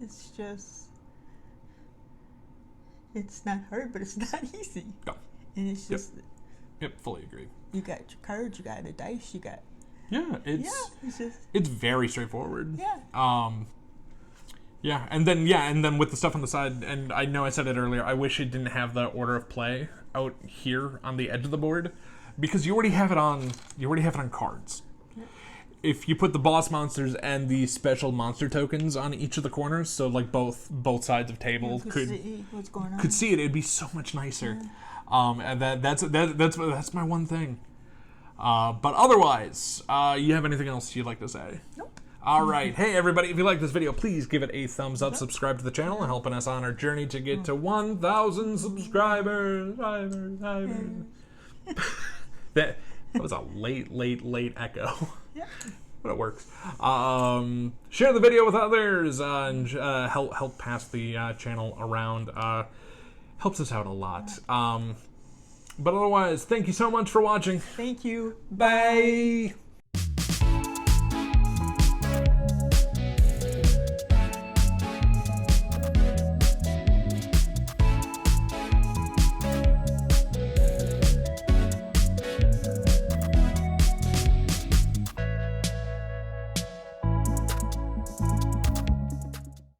It's just, it's not hard, but it's not easy. No. And it's just... Yep, fully agree. You got your cards, you got the dice, you got... Yeah, it's very straightforward. Yeah. Yeah, and then with the stuff on the side, and I know I said it earlier, I wish it didn't have the order of play out here on the edge of the board, because you already have it on cards. Yeah. If you put the boss monsters and the special monster tokens on each of the corners, so like both sides of table could see what's going on. Could see it, it'd be so much nicer. And that's my one thing. But otherwise, you have anything else you'd like to say? Nope. All right. Hey, everybody, if you like this video, please give it a thumbs up, subscribe to the channel, and helping us on our journey to get to 1,000 subscribers. That was a late echo. Yeah. But it works. Share the video with others and help pass the channel around. Helps us out a lot. But otherwise, thank you so much for watching. Thank you. Bye.